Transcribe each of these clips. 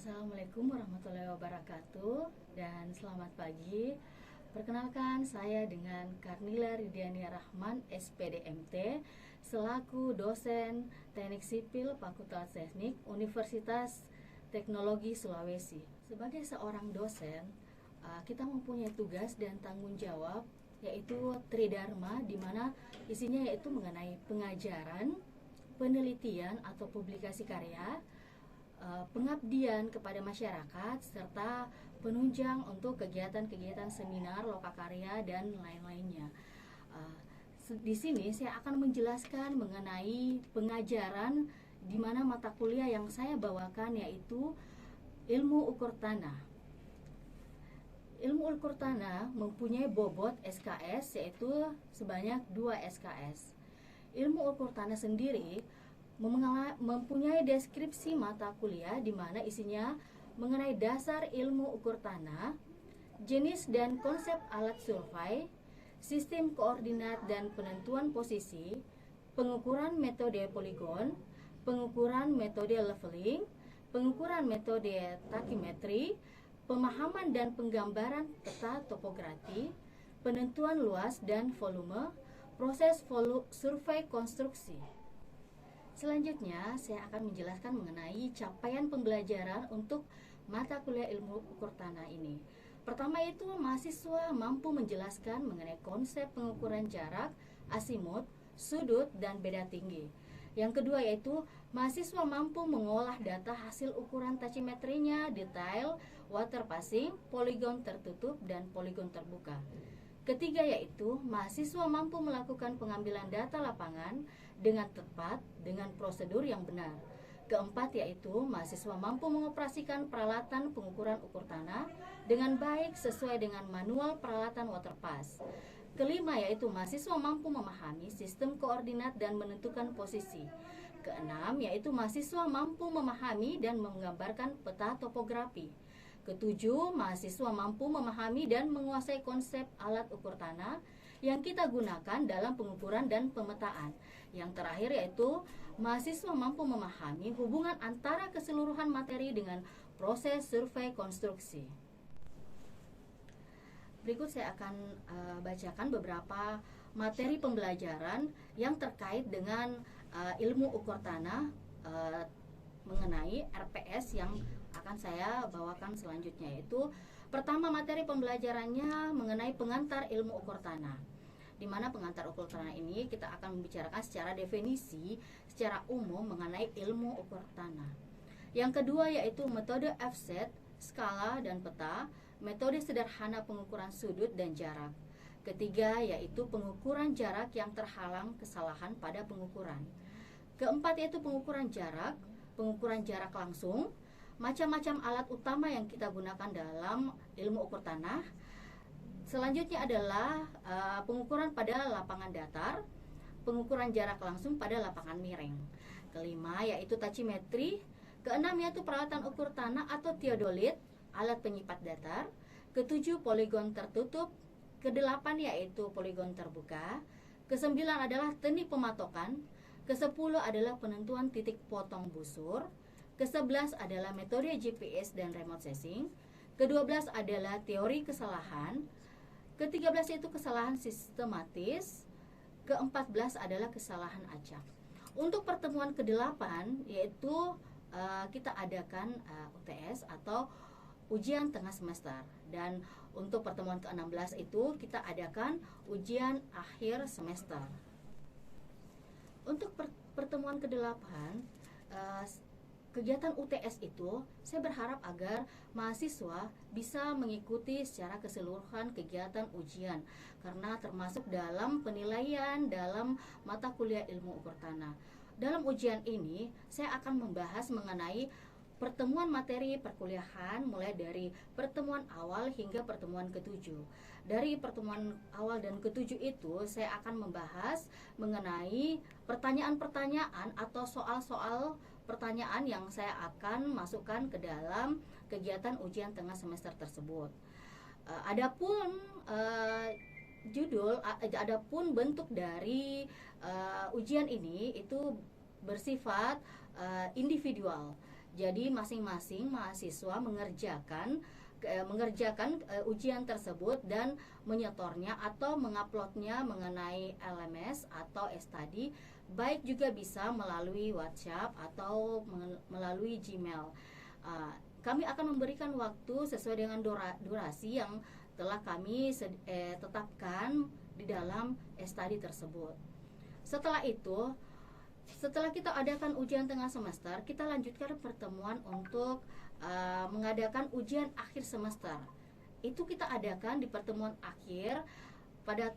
Assalamualaikum warahmatullahi wabarakatuh dan selamat pagi. Perkenalkan, saya dengan Karnila Ridiani Rahman, SPDMT, selaku dosen Teknik Sipil Fakultas Teknik Universitas Teknologi Sulawesi. Sebagai seorang dosen, kita mempunyai tugas dan tanggung jawab yaitu Tridharma, di mana isinya yaitu mengenai pengajaran, penelitian atau publikasi karya, pengabdian kepada masyarakat, serta penunjang untuk kegiatan-kegiatan seminar, lokakarya, dan lain-lainnya. Di sini saya akan menjelaskan mengenai pengajaran, di mana mata kuliah yang saya bawakan yaitu ilmu ukur tanah. Ilmu ukur tanah mempunyai bobot SKS yaitu sebanyak 2 SKS. Ilmu ukur tanah sendiri mempunyai deskripsi mata kuliah di mana isinya mengenai dasar ilmu ukur tanah, jenis dan konsep alat survei, sistem koordinat dan penentuan posisi, pengukuran metode poligon, pengukuran metode leveling, pengukuran metode tachymetry, pemahaman dan penggambaran peta topografi, penentuan luas dan volume, proses survei konstruksi. Selanjutnya, saya akan menjelaskan mengenai capaian pembelajaran untuk mata kuliah ilmu ukur tanah ini. Pertama itu, mahasiswa mampu menjelaskan mengenai konsep pengukuran jarak, asimut, sudut, dan beda tinggi. Yang kedua yaitu, mahasiswa mampu mengolah data hasil ukuran tachymetrinya, detail, water passing, poligon tertutup, dan poligon terbuka. Ketiga yaitu, mahasiswa mampu melakukan pengambilan data lapangan dengan tepat dengan prosedur yang benar. Keempat yaitu, mahasiswa mampu mengoperasikan peralatan pengukuran ukur tanah dengan baik sesuai dengan manual peralatan waterpass. Kelima yaitu, mahasiswa mampu memahami sistem koordinat dan menentukan posisi. Keenam yaitu, mahasiswa mampu memahami dan menggambarkan peta topografi. Ketujuh, mahasiswa mampu memahami dan menguasai konsep alat ukur tanah yang kita gunakan dalam pengukuran dan pemetaan. Yang terakhir yaitu, mahasiswa mampu memahami hubungan antara keseluruhan materi dengan proses survei konstruksi. Berikut saya akan bacakan beberapa materi pembelajaran yang terkait dengan ilmu ukur tanah mengenai RPS yang akan saya bawakan selanjutnya, yaitu pertama materi pembelajarannya mengenai pengantar ilmu ukur tanah, di mana pengantar ukur tanah ini kita akan membicarakan secara definisi secara umum mengenai ilmu ukur tanah. Yang kedua yaitu metode offset, skala dan peta, metode sederhana pengukuran sudut dan jarak. Ketiga yaitu pengukuran jarak yang terhalang kesalahan pada pengukuran. Keempat yaitu pengukuran jarak langsung, macam-macam alat utama yang kita gunakan dalam ilmu ukur tanah. Selanjutnya adalah pengukuran pada lapangan datar, pengukuran jarak langsung pada lapangan miring. Kelima yaitu tachymetry. Keenam yaitu peralatan ukur tanah atau theodolit, alat penyipat datar. Ketujuh poligon tertutup. Kedelapan yaitu poligon terbuka. Kesembilan adalah teknik pematokan. Kesepuluh adalah penentuan titik potong busur. Ke-11 adalah metode GPS dan remote sensing. Ke-12 adalah teori kesalahan. Ke-13 itu kesalahan sistematis. Ke-14 adalah kesalahan acak. Untuk pertemuan ke-8 yaitu kita adakan UTS atau ujian tengah semester. Dan untuk pertemuan ke-16 itu kita adakan ujian akhir semester. Untuk pertemuan ke-8 kegiatan UTS itu, saya berharap agar mahasiswa bisa mengikuti secara keseluruhan kegiatan ujian, karena termasuk dalam penilaian dalam mata kuliah ilmu ukur tanah. Dalam ujian ini, saya akan membahas mengenai pertemuan materi perkuliahan mulai dari pertemuan awal hingga pertemuan ke-7. Dari pertemuan awal dan ke-7 itu, saya akan membahas mengenai pertanyaan-pertanyaan atau soal-soal pertanyaan yang saya akan masukkan ke dalam kegiatan ujian tengah semester tersebut. Adapun bentuk dari ujian ini itu bersifat individual. Jadi masing-masing mahasiswa mengerjakan ujian tersebut dan menyetornya atau menguploadnya mengenai LMS atau e-study, baik juga bisa melalui WhatsApp atau melalui Gmail. Kami akan memberikan waktu sesuai dengan durasi yang telah kami tetapkan di dalam e-study tersebut. Setelah itu, setelah kita adakan ujian tengah semester, kita lanjutkan pertemuan untuk mengadakan ujian akhir semester. Itu kita adakan di pertemuan akhir pada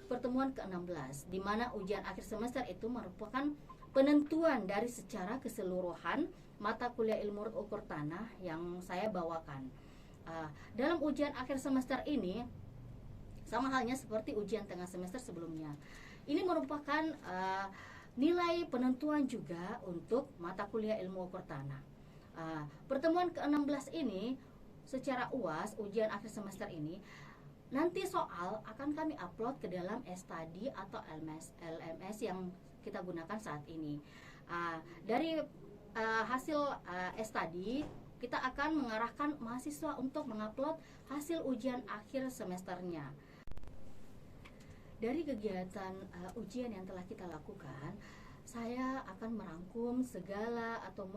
pertemuan ke-16, di mana ujian akhir semester itu merupakan penentuan dari secara keseluruhan mata kuliah ilmu ukur tanah yang saya bawakan. Dalam ujian akhir semester ini, sama halnya seperti ujian tengah semester sebelumnya, ini merupakan nilai penentuan juga untuk mata kuliah ilmu ukur tanah. Pertemuan ke-16 ini secara UAS, ujian akhir semester ini, nanti soal akan kami upload ke dalam e-study atau LMS yang kita gunakan saat ini. Dari hasil e-study, kita akan mengarahkan mahasiswa untuk mengupload hasil ujian akhir semesternya. Dari kegiatan ujian yang telah kita lakukan, saya akan merangkum segala atau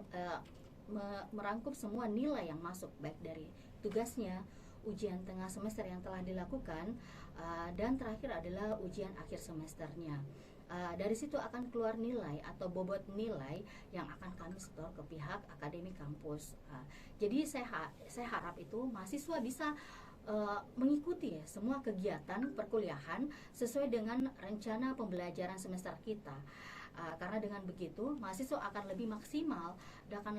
merangkum semua nilai yang masuk, baik dari tugasnya, ujian tengah semester yang telah dilakukan, dan terakhir adalah ujian akhir semesternya. Dari situ akan keluar nilai atau bobot nilai yang akan kami setor ke pihak akademi kampus. Jadi saya harap itu mahasiswa bisa mengikuti semua kegiatan perkuliahan sesuai dengan rencana pembelajaran semester kita. Karena dengan begitu mahasiswa akan lebih maksimal dan akan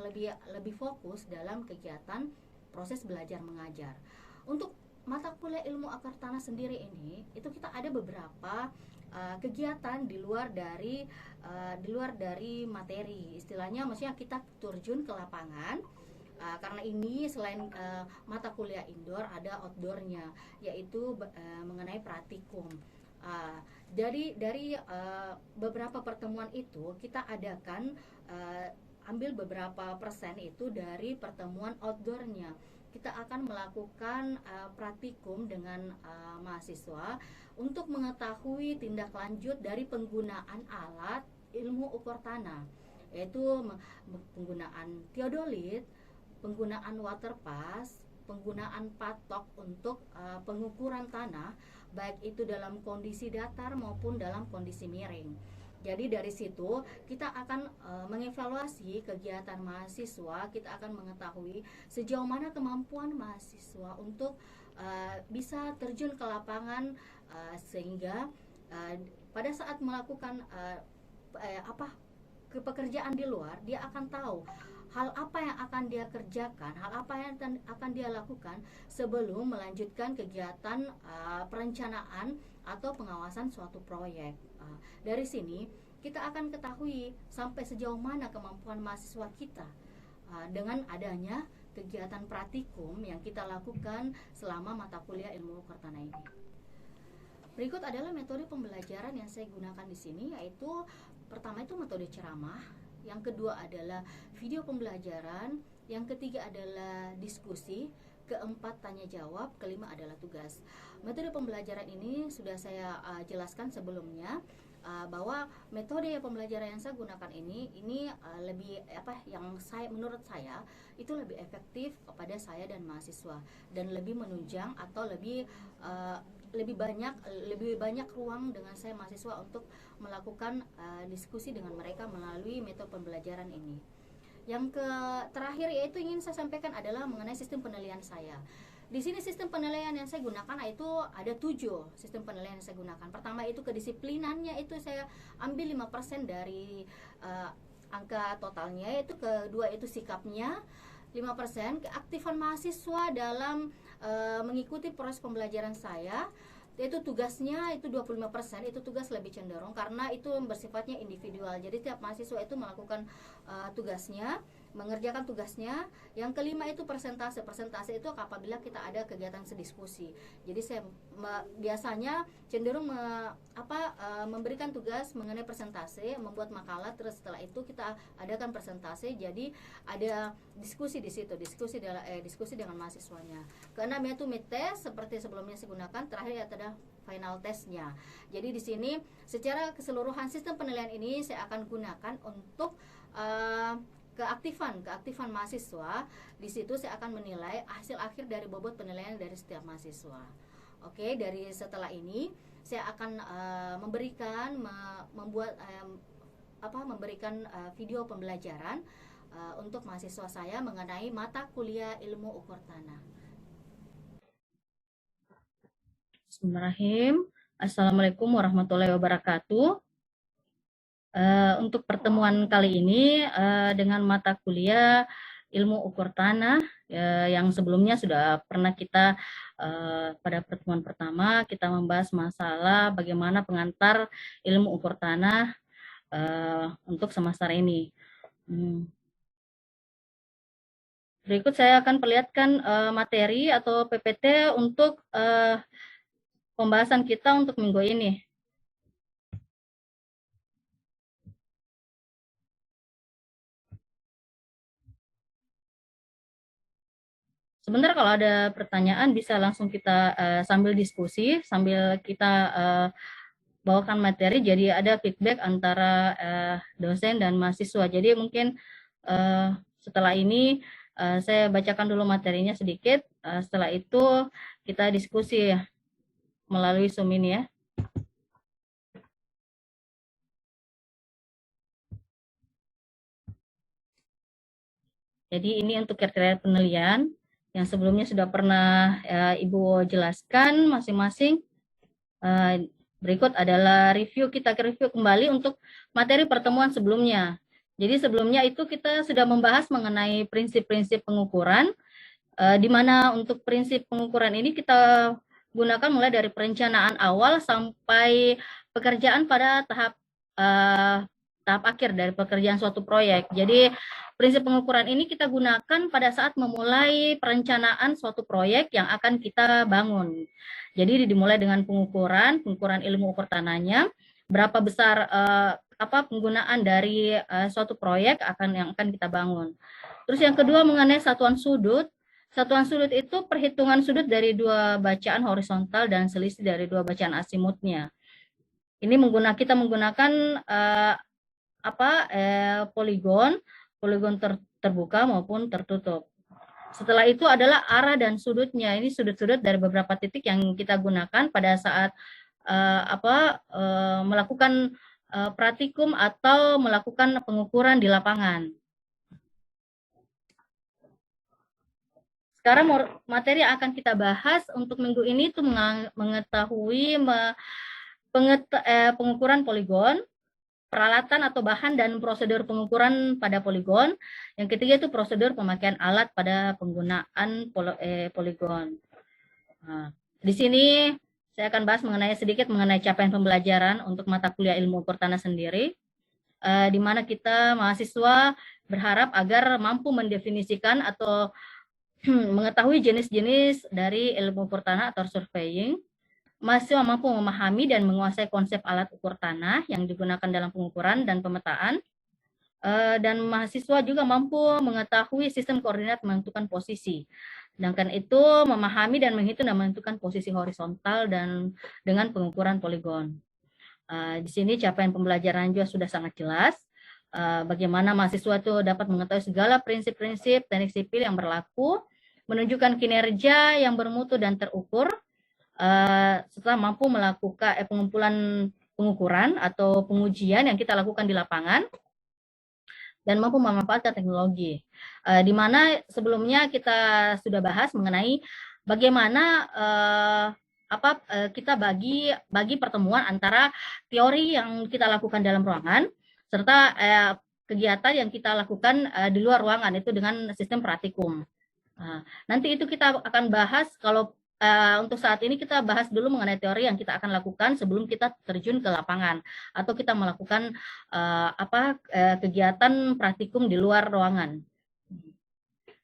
lebih fokus dalam kegiatan proses belajar mengajar. Untuk mata kuliah ilmu akar tanah sendiri ini, itu kita ada beberapa kegiatan di luar dari materi. Istilahnya maksudnya kita terjun ke lapangan. Karena ini selain mata kuliah indoor, ada outdoornya, yaitu mengenai praktikum. Dari beberapa pertemuan itu kita adakan ambil beberapa persen itu dari pertemuan outdoornya. Kita akan melakukan praktikum dengan mahasiswa untuk mengetahui tindak lanjut dari penggunaan alat ilmu ukur tanah, yaitu penggunaan teodolit, penggunaan water pass, penggunaan patok untuk pengukuran tanah, baik itu dalam kondisi datar maupun dalam kondisi miring. Jadi dari situ kita akan mengevaluasi kegiatan mahasiswa, kita akan mengetahui sejauh mana kemampuan mahasiswa untuk bisa terjun ke lapangan, sehingga pada saat melakukan pekerjaan di luar, dia akan tahu hal apa yang akan dia kerjakan, hal apa yang akan dia lakukan sebelum melanjutkan kegiatan perencanaan atau pengawasan suatu proyek. Dari sini kita akan ketahui sampai sejauh mana kemampuan mahasiswa kita dengan adanya kegiatan praktikum yang kita lakukan selama mata kuliah ilmu ukur tanah ini. Berikut adalah metode pembelajaran yang saya gunakan di sini, yaitu pertama itu metode ceramah, yang kedua adalah video pembelajaran, yang ketiga adalah diskusi, keempat tanya jawab, kelima adalah tugas. Metode pembelajaran ini sudah saya jelaskan sebelumnya, bahwa metode pembelajaran yang saya gunakan ini lebih menurut saya itu lebih efektif kepada saya dan mahasiswa, dan lebih menunjang atau lebih banyak ruang dengan saya mahasiswa untuk melakukan diskusi dengan mereka melalui metode pembelajaran ini. Yang terakhir yaitu ingin saya sampaikan adalah mengenai sistem penilaian saya. Di sini sistem penilaian yang saya gunakan itu ada 7 sistem penilaian yang saya gunakan. Pertama itu kedisiplinannya, itu saya ambil 5% dari angka totalnya, yaitu kedua itu sikapnya 5%, keaktifan mahasiswa dalam mengikuti proses pembelajaran saya, yaitu tugasnya itu 25%, itu tugas lebih cenderung karena itu bersifatnya individual. Jadi tiap mahasiswa itu melakukan tugasnya. mengerjakan tugasnya. Yang kelima itu persentase. Persentase itu apabila kita ada kegiatan sediskusi. Jadi saya biasanya cenderung memberikan tugas mengenai persentase, membuat makalah, terus setelah itu kita adakan persentase. Jadi ada diskusi di situ, diskusi dengan mahasiswanya. Keenam yaitu mid test seperti sebelumnya saya gunakan. Terakhir adalah final testnya. Jadi di sini secara keseluruhan sistem penilaian ini saya akan gunakan untuk keaktifan mahasiswa. Di situ saya akan menilai hasil akhir dari bobot penilaian dari setiap mahasiswa. Oke, dari setelah ini saya akan memberikan video pembelajaran untuk mahasiswa saya mengenai mata kuliah ilmu ukur tanah. Bismillahirrahmanirrahim. Assalamualaikum warahmatullahi wabarakatuh. Untuk pertemuan kali ini dengan mata kuliah ilmu ukur tanah yang sebelumnya sudah pernah kita pada pertemuan pertama kita membahas masalah bagaimana pengantar ilmu ukur tanah untuk semester ini. Berikut saya akan perlihatkan materi atau PPT untuk pembahasan kita untuk minggu ini. Sebentar, kalau ada pertanyaan bisa langsung kita sambil diskusi, sambil kita bawakan materi, jadi ada feedback antara dosen dan mahasiswa. Jadi mungkin setelah ini saya bacakan dulu materinya sedikit, setelah itu kita diskusi ya, melalui Zoom ini ya. Jadi ini untuk kriteria penilaian yang sebelumnya sudah pernah Ibu jelaskan masing-masing. Berikut adalah kita review kembali untuk materi pertemuan sebelumnya. Jadi sebelumnya itu kita sudah membahas mengenai prinsip-prinsip pengukuran, di mana untuk prinsip pengukuran ini kita gunakan mulai dari perencanaan awal sampai pekerjaan pada tahap akhir dari pekerjaan suatu proyek. Jadi prinsip pengukuran ini kita gunakan pada saat memulai perencanaan suatu proyek yang akan kita bangun. Jadi dimulai dengan pengukuran ilmu ukur tanahnya, berapa besar penggunaan dari suatu proyek yang akan kita bangun. Terus yang kedua mengenai satuan sudut. Satuan sudut itu perhitungan sudut dari dua bacaan horizontal dan selisih dari dua bacaan asimutnya. Ini kita menggunakan poligon terbuka maupun tertutup. Setelah itu adalah arah dan sudutnya. Ini sudut-sudut dari beberapa titik yang kita gunakan pada saat melakukan praktikum atau melakukan pengukuran di lapangan. Sekarang materi yang akan kita bahas untuk minggu ini itu mengetahui pengukuran poligon, peralatan atau bahan dan prosedur pengukuran pada poligon. Yang ketiga itu prosedur pemakaian alat pada penggunaan poligon. Nah, di sini saya akan bahas sedikit mengenai capaian pembelajaran untuk mata kuliah ilmu ukur tanah sendiri, di mana kita mahasiswa berharap agar mampu mendefinisikan atau mengetahui jenis-jenis dari ilmu ukur tanah atau surveying. Mahasiswa mampu memahami dan menguasai konsep alat ukur tanah yang digunakan dalam pengukuran dan pemetaan. Dan mahasiswa juga mampu mengetahui sistem koordinat menentukan posisi. Sedangkan itu memahami dan menghitung dan menentukan posisi horizontal dan dengan pengukuran poligon. Di sini capaian pembelajaran juga sudah sangat jelas. Bagaimana mahasiswa itu dapat mengetahui segala prinsip-prinsip teknik sipil yang berlaku, menunjukkan kinerja yang bermutu dan terukur, setelah mampu melakukan pengumpulan pengukuran atau pengujian yang kita lakukan di lapangan, dan mampu memanfaatkan teknologi. Di mana sebelumnya kita sudah bahas mengenai bagaimana kita bagi pertemuan antara teori yang kita lakukan dalam ruangan serta kegiatan yang kita lakukan di luar ruangan, itu dengan sistem praktikum. Nanti itu kita akan bahas. Kalau untuk saat ini kita bahas dulu mengenai teori yang kita akan lakukan sebelum kita terjun ke lapangan atau kita melakukan kegiatan praktikum di luar ruangan.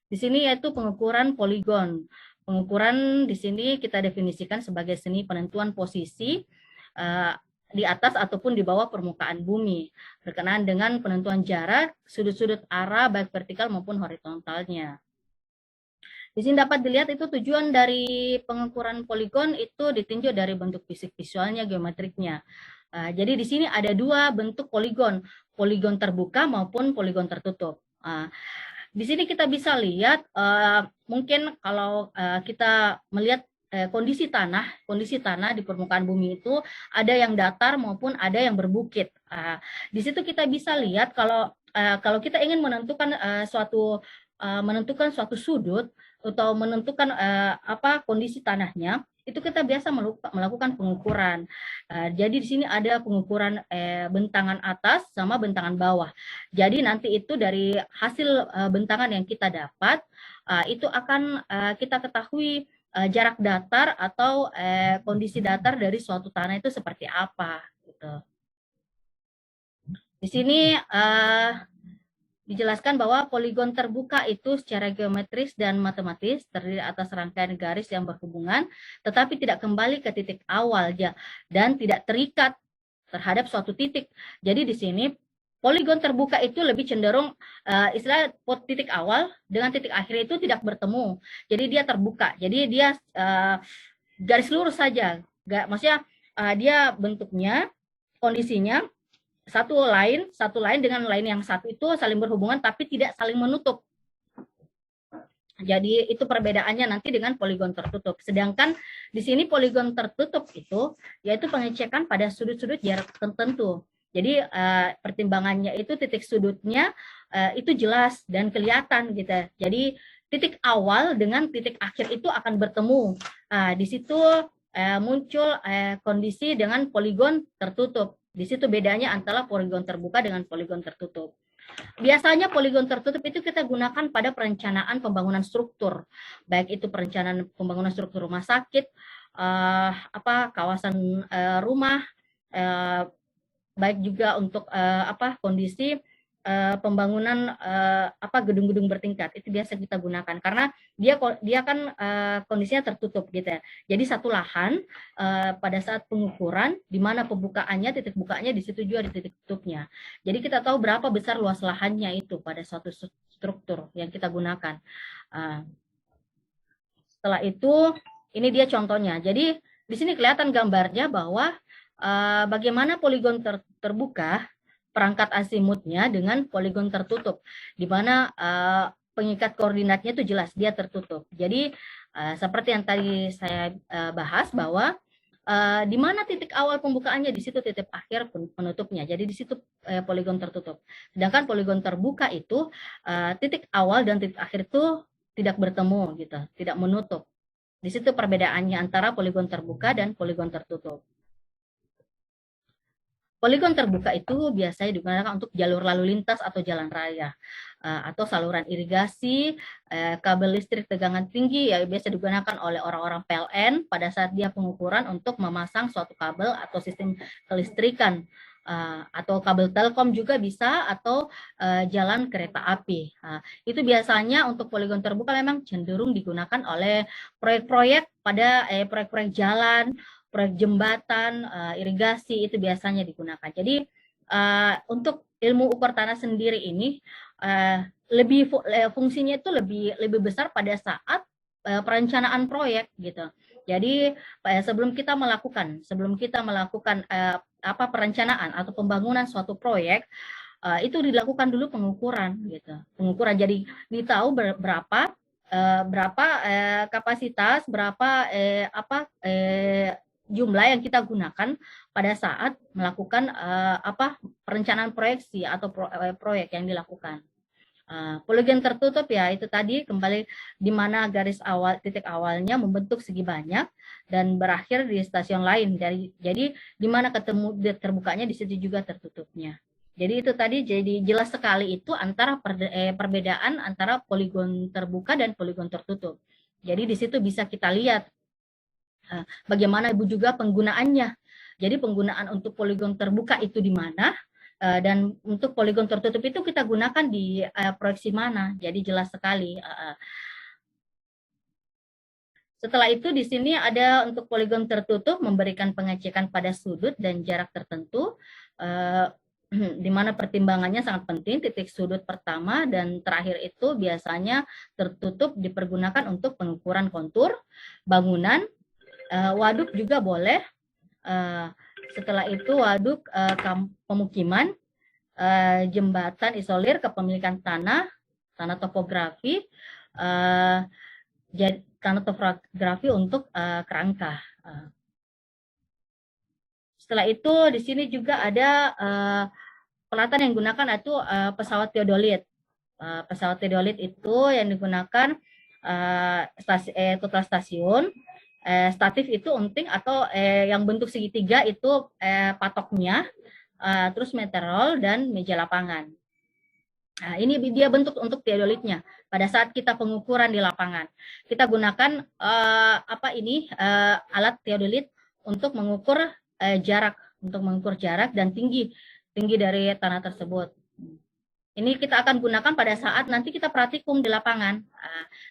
Di sini yaitu pengukuran poligon. Pengukuran di sini kita definisikan sebagai seni penentuan posisi di atas ataupun di bawah permukaan bumi, berkenaan dengan penentuan jarak, sudut-sudut arah baik vertikal maupun horizontalnya. Di sini dapat dilihat itu tujuan dari pengukuran poligon itu ditinjau dari bentuk fisik visualnya, geometriknya. Jadi di sini ada dua bentuk poligon, poligon terbuka maupun poligon tertutup. Di sini kita bisa lihat mungkin kalau kita melihat kondisi tanah di permukaan bumi itu ada yang datar maupun ada yang berbukit. Di situ kita bisa lihat kalau kita ingin menentukan suatu sudut atau menentukan kondisi tanahnya, itu kita biasa melakukan pengukuran. Jadi di sini ada pengukuran bentangan atas sama bentangan bawah. Jadi nanti itu dari hasil bentangan yang kita dapat, itu akan kita ketahui jarak datar atau kondisi datar dari suatu tanah itu seperti apa. Gitu. Di sini dijelaskan bahwa poligon terbuka itu secara geometris dan matematis terdiri atas rangkaian garis yang berhubungan, tetapi tidak kembali ke titik awal dan tidak terikat terhadap suatu titik. Jadi di sini poligon terbuka itu lebih cenderung istilah titik awal dengan titik akhir itu tidak bertemu. Jadi dia terbuka. Jadi dia garis lurus saja. Maksudnya dia bentuknya, kondisinya satu lain dengan lain yang satu itu saling berhubungan tapi tidak saling menutup. Jadi itu perbedaannya nanti dengan poligon tertutup. Sedangkan di sini poligon tertutup itu yaitu pengecekan pada sudut-sudut jarak tertentu. Jadi pertimbangannya itu titik sudutnya itu jelas dan kelihatan gitu. Jadi titik awal dengan titik akhir itu akan bertemu. Di situ muncul kondisi dengan poligon tertutup. Di situ bedanya antara poligon terbuka dengan poligon tertutup. Biasanya poligon tertutup itu kita gunakan pada perencanaan pembangunan struktur, baik itu perencanaan pembangunan struktur rumah sakit, kawasan rumah, baik juga untuk kondisi pembangunan gedung-gedung bertingkat. Itu biasa kita gunakan karena dia kan kondisinya tertutup gitu ya. Jadi satu lahan pada saat pengukuran di mana pembukaannya, titik bukanya di situ juga di titik tutupnya. Jadi kita tahu berapa besar luas lahannya itu pada suatu struktur yang kita gunakan. Setelah itu ini dia contohnya. Jadi di sini kelihatan gambarnya bahwa bagaimana poligon terbuka perangkat azimutnya dengan poligon tertutup, di mana pengikat koordinatnya itu jelas dia tertutup. Jadi seperti yang tadi saya bahas bahwa di mana titik awal pembukaannya di situ titik akhir penutupnya. Jadi di situ poligon tertutup. Sedangkan poligon terbuka itu titik awal dan titik akhir itu tidak bertemu gitu, tidak menutup. Di situ perbedaannya antara poligon terbuka dan poligon tertutup. Poligon terbuka itu biasanya digunakan untuk jalur lalu lintas atau jalan raya, atau saluran irigasi, kabel listrik tegangan tinggi, ya biasa digunakan oleh orang-orang PLN pada saat dia pengukuran untuk memasang suatu kabel atau sistem kelistrikan, atau kabel telkom juga bisa, atau jalan kereta api. Itu biasanya untuk poligon terbuka memang cenderung digunakan oleh proyek-proyek pada proyek-proyek jalan, proyek jembatan, irigasi itu biasanya digunakan. Jadi untuk ilmu ukur tanah sendiri ini fungsinya itu lebih besar pada saat perencanaan proyek gitu. Jadi sebelum kita melakukan perencanaan atau pembangunan suatu proyek, itu dilakukan dulu pengukuran gitu. Pengukuran jadi ditahu berapa kapasitas, berapa jumlah yang kita gunakan pada saat melakukan perencanaan proyeksi atau proyek yang dilakukan. Poligon tertutup ya itu tadi kembali di mana garis awal titik awalnya membentuk segi banyak dan berakhir di stasiun lain. Jadi di mana ketemu terbukanya di situ juga tertutupnya. Jadi itu tadi jadi jelas sekali itu antara perbedaan antara poligon terbuka dan poligon tertutup. Jadi di situ bisa kita lihat bagaimana juga penggunaannya. Jadi penggunaan untuk poligon terbuka itu di mana, Dan untuk poligon tertutup itu kita gunakan di proyeksi mana, jadi jelas sekali. Setelah itu di sini ada untuk poligon tertutup memberikan pengecekan pada sudut dan jarak tertentu, di mana pertimbangannya sangat penting. Titik sudut pertama dan terakhir itu biasanya tertutup dipergunakan untuk pengukuran kontur bangunan, waduk juga boleh. Setelah itu waduk pemukiman, jembatan isolir kepemilikan tanah topografi, tanah topografi untuk kerangka. Setelah itu di sini juga ada peralatan yang digunakan itu pesawat teodolit. Pesawat teodolit itu yang digunakan total stasiun. Statif itu unting atau yang bentuk segitiga itu patoknya, terus meteorol dan meja lapangan. Nah, ini dia bentuk untuk teodolitnya. Pada saat kita pengukuran di lapangan, kita gunakan alat teodolit untuk mengukur jarak, dan tinggi dari tanah tersebut. Ini kita akan gunakan pada saat nanti kita praktikum di lapangan.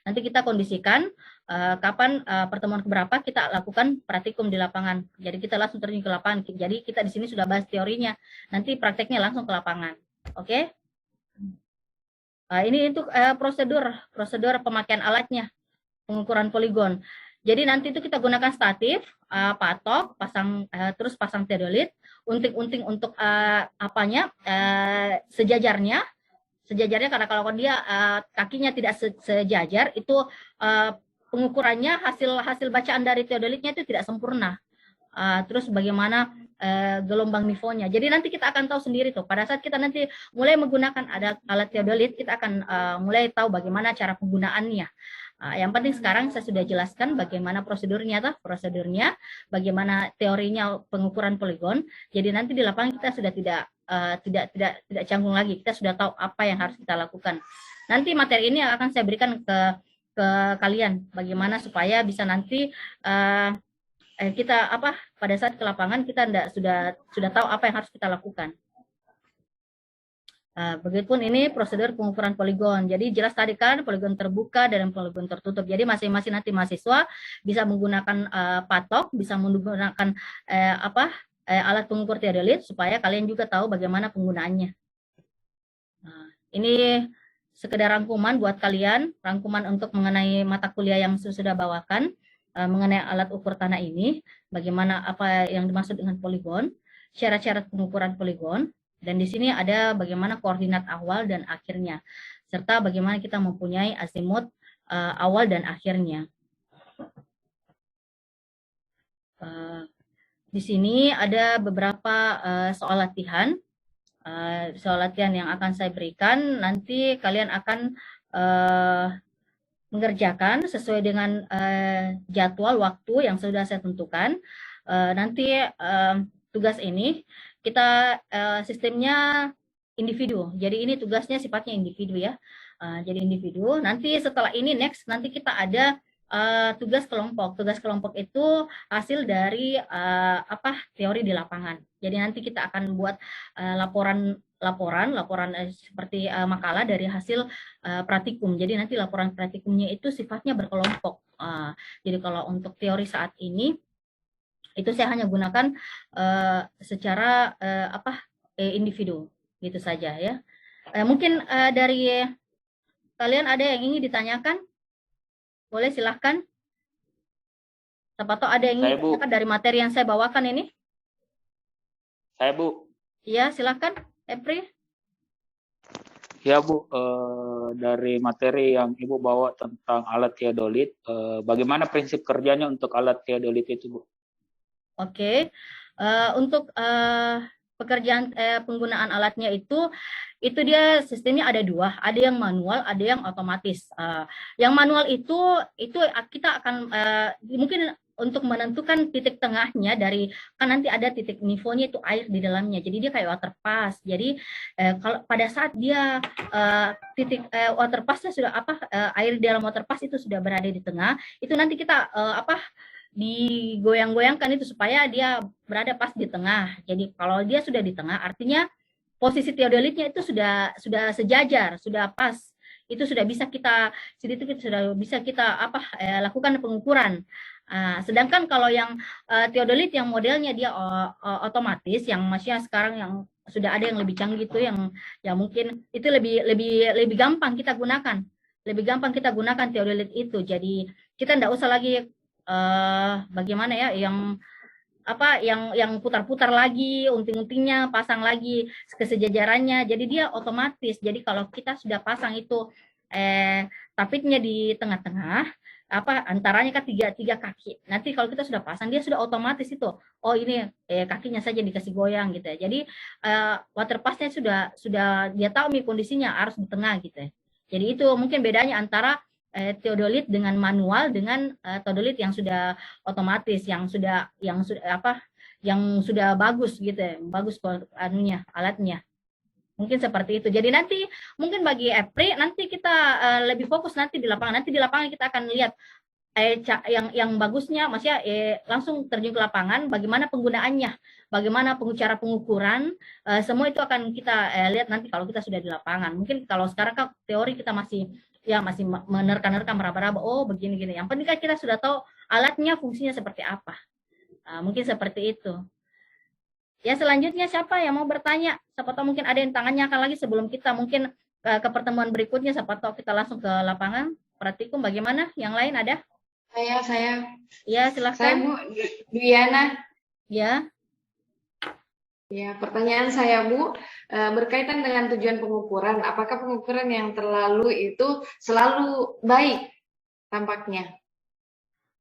Nanti kita kondisikan kapan pertemuan keberapa kita lakukan praktikum di lapangan. Jadi kita langsung terjun ke lapangan. Jadi kita di sini sudah bahas teorinya. Nanti prakteknya langsung ke lapangan. Oke? Ini untuk prosedur pemakaian alatnya, pengukuran poligon. Jadi nanti itu kita gunakan statif, patok, terus pasang teodolit, unting-unting untuk sejajarnya karena kalau dia kakinya tidak sejajar itu pengukurannya hasil bacaan dari teodolitnya itu tidak sempurna. Terus bagaimana gelombang nivonya. Jadi nanti kita akan tahu sendiri tuh. Pada saat kita nanti mulai menggunakan alat teodolit, kita akan mulai tahu bagaimana cara penggunaannya. Yang penting sekarang saya sudah jelaskan bagaimana prosedurnya, bagaimana teorinya pengukuran poligon. Jadi nanti di lapangan kita sudah tidak canggung lagi. Kita sudah tahu apa yang harus kita lakukan. Nanti materi ini akan saya berikan ke kalian bagaimana supaya bisa nanti kita pada saat ke lapangan kita sudah tahu apa yang harus kita lakukan. Begitupun ini prosedur pengukuran poligon. Jadi jelas tadi kan poligon terbuka dan poligon tertutup. Jadi masing-masing nanti mahasiswa bisa menggunakan patok, bisa menggunakan alat pengukur teodolit supaya kalian juga tahu bagaimana penggunaannya. Ini sekedar rangkuman buat kalian, rangkuman untuk mengenai mata kuliah yang sudah bawakan mengenai alat ukur tanah ini, bagaimana apa yang dimaksud dengan poligon, syarat-syarat pengukuran poligon. Dan di sini ada bagaimana koordinat awal dan akhirnya, serta bagaimana kita mempunyai azimut awal dan akhirnya. Di sini ada beberapa soal latihan. Soal latihan yang akan saya berikan, nanti kalian akan mengerjakan sesuai dengan jadwal waktu yang sudah saya tentukan. Nanti tugas ini kita sistemnya individu. Jadi ini tugasnya sifatnya individu ya. Jadi individu. Nanti setelah ini nanti kita ada tugas kelompok. Tugas kelompok itu hasil dari teori di lapangan. Jadi nanti kita akan buat laporan seperti makalah dari hasil praktikum. Jadi nanti laporan praktikumnya itu sifatnya berkelompok. Jadi kalau untuk teori saat ini itu saya hanya gunakan secara individu gitu saja ya. Mungkin dari kalian ada yang ingin ditanyakan? Boleh silahkan. Siapa tahu ada yang ingin ditanyakan dari materi yang saya bawakan ini? Saya Bu. Iya silahkan, Epri. Ya Bu, dari materi yang Ibu bawa tentang alat teodolit, bagaimana prinsip kerjanya untuk alat teodolit itu Bu? Oke. Untuk pekerjaan penggunaan alatnya itu dia sistemnya ada dua, ada yang manual, ada yang otomatis. Yang manual itu kita akan mungkin untuk menentukan titik tengahnya dari kan nanti ada titik nivonya itu air di dalamnya, jadi dia kayak waterpass. Jadi kalau pada saat dia titik waterpassnya sudah air di dalam waterpass itu sudah berada di tengah, itu nanti kita digoyang-goyangkan itu supaya dia berada pas di tengah. Jadi kalau dia sudah di tengah artinya posisi teodolitnya itu sudah sejajar, sudah pas. Itu sudah bisa kita lakukan pengukuran. Sedangkan kalau yang teodolit yang modelnya dia otomatis, yang maksudnya sekarang yang sudah ada yang lebih canggih itu yang mungkin itu lebih gampang kita gunakan. Lebih gampang kita gunakan teodolit itu. Jadi kita tidak usah lagi bagaimana ya yang putar-putar lagi, unting-untingnya pasang lagi kesejajarannya. Jadi dia otomatis. Jadi kalau kita sudah pasang itu tapitnya di tengah-tengah, antaranya kan tiga kaki. Nanti kalau kita sudah pasang, dia sudah otomatis itu. Oh ini kakinya saja dikasih goyang gitu ya. Jadi water pass-nya sudah dia tahu nih kondisinya harus di tengah gitu ya. Jadi itu mungkin bedanya antara teodolit dengan manual dengan teodolit yang sudah otomatis, yang sudah bagus gitu ya, bagus alatnya. Mungkin seperti itu. Jadi nanti mungkin bagi Epri nanti kita lebih fokus nanti di lapangan. Nanti di lapangan kita akan lihat yang bagusnya, maksudnya langsung terjun ke lapangan, bagaimana penggunaannya, bagaimana cara pengukuran, semua itu akan kita lihat nanti kalau kita sudah di lapangan. Mungkin kalau sekarang kan teori kita masih menerka-nerka, meraba-raba, oh begini-gini. Yang penting kan kita sudah tahu alatnya fungsinya seperti apa. Mungkin seperti itu. Ya selanjutnya siapa yang mau bertanya? Siapa tahu mungkin ada yang tangannya akan lagi sebelum kita mungkin ke pertemuan berikutnya. Siapa tahu kita langsung ke lapangan. Praktikum bagaimana? Yang lain ada? Saya. Ya silakan. Saya Bu Duyana. Ya. Ya, pertanyaan saya Bu, berkaitan dengan tujuan pengukuran. Apakah pengukuran yang terlalu itu selalu baik tampaknya?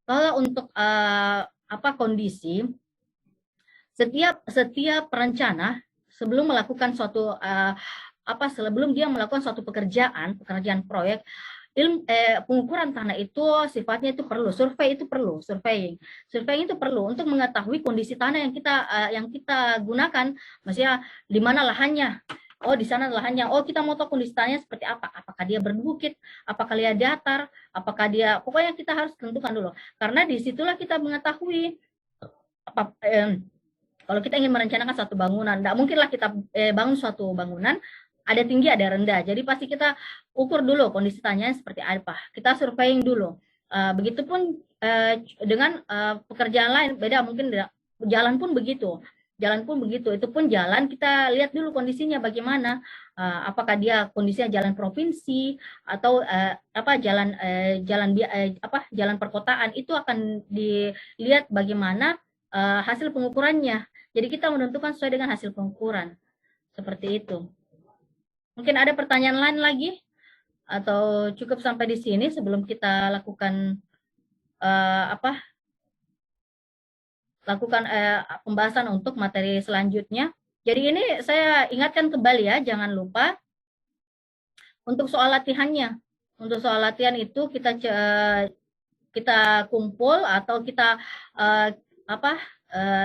Kalau untuk kondisi, setiap perencana sebelum melakukan sebelum dia melakukan suatu pekerjaan proyek, pengukuran tanah itu sifatnya itu perlu, survei itu perlu untuk mengetahui kondisi tanah yang kita gunakan, maksudnya di mana lahannya. Oh, di sana lahannya. Oh, kita mau tahu kondisi tanahnya seperti apa? Apakah dia berbukit? Apakah dia datar? Apakah dia, pokoknya kita harus tentukan dulu. Karena disitulah kita mengetahui kalau kita ingin merencanakan suatu bangunan, tidak mungkinlah kita bangun suatu bangunan ada tinggi ada rendah. Jadi pasti kita ukur dulu kondisi tanahnya seperti apa. Kita surveying dulu. Begitupun dengan pekerjaan lain beda, mungkin jalan pun begitu. Itu pun jalan kita lihat dulu kondisinya bagaimana. Apakah dia kondisinya jalan provinsi atau jalan perkotaan, itu akan dilihat bagaimana hasil pengukurannya. Jadi kita menentukan sesuai dengan hasil pengukuran. Seperti itu. Mungkin ada pertanyaan lain lagi? Atau cukup sampai di sini sebelum kita lakukan pembahasan untuk materi selanjutnya. Jadi ini saya ingatkan kembali ya, jangan lupa untuk soal latihannya. Untuk soal latihan itu kita kumpul atau kita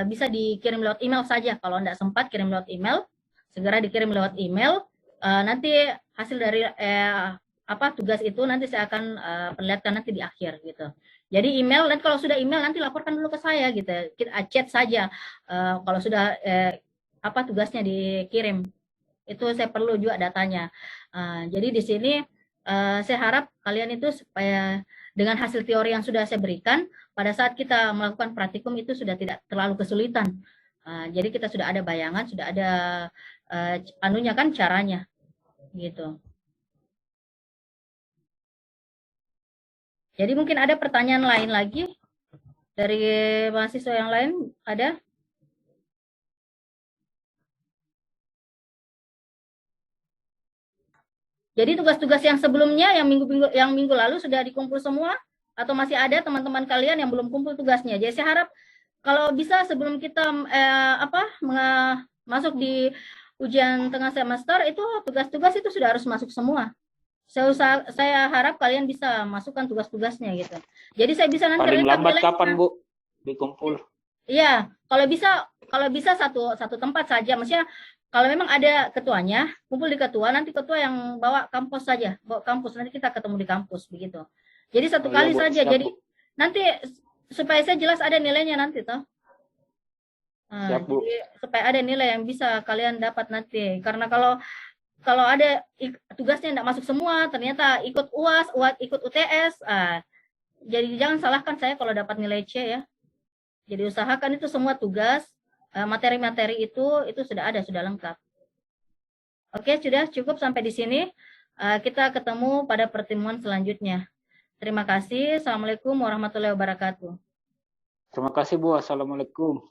bisa dikirim lewat email saja. Kalau tidak sempat kirim lewat email, segera dikirim lewat email. Nanti hasil dari tugas itu nanti saya akan perlihatkan nanti di akhir gitu. Jadi email, dan kalau sudah email nanti laporkan dulu ke saya gitu. Kita chat saja kalau sudah tugasnya dikirim. Itu saya perlu juga datanya. Jadi di sini saya harap kalian itu supaya dengan hasil teori yang sudah saya berikan, pada saat kita melakukan praktikum itu sudah tidak terlalu kesulitan. Jadi kita sudah ada bayangan, sudah ada caranya, gitu. Jadi mungkin ada pertanyaan lain lagi dari mahasiswa yang lain, ada? Jadi tugas-tugas yang sebelumnya, yang minggu lalu sudah dikumpul semua, atau masih ada teman-teman kalian yang belum kumpul tugasnya? Jadi saya harap kalau bisa sebelum kita masuk di ujian tengah semester itu tugas-tugas itu sudah harus masuk semua. Saya harap kalian bisa masukkan tugas-tugasnya gitu. Jadi saya bisa nanti paling lambat kapan Bu dikumpul? Iya, kalau bisa satu tempat saja. Maksudnya kalau memang ada ketuanya, kumpul di ketua, nanti ketua yang bawa kampus saja, bawa kampus, nanti kita ketemu di kampus begitu. Jadi satu kali saja. Siap, jadi nanti supaya saya jelas ada nilainya nanti toh. Siap, Bu. Jadi supaya ada nilai yang bisa kalian dapat nanti. Karena kalau ada tugasnya tidak masuk semua, ternyata ikut UAS, ikut UTS, jadi jangan salahkan saya kalau dapat nilai C ya. Jadi usahakan itu semua tugas, materi-materi itu sudah ada, sudah lengkap. Oke, sudah cukup sampai di sini. Kita ketemu pada pertemuan selanjutnya. Terima kasih. Assalamualaikum warahmatullahi wabarakatuh. Terima kasih, Bu. Assalamualaikum.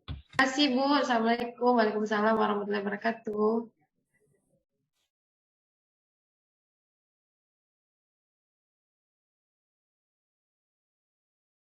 Terima kasih Bu. Assalamualaikum. Waalaikumsalam warahmatullahi wabarakatuh.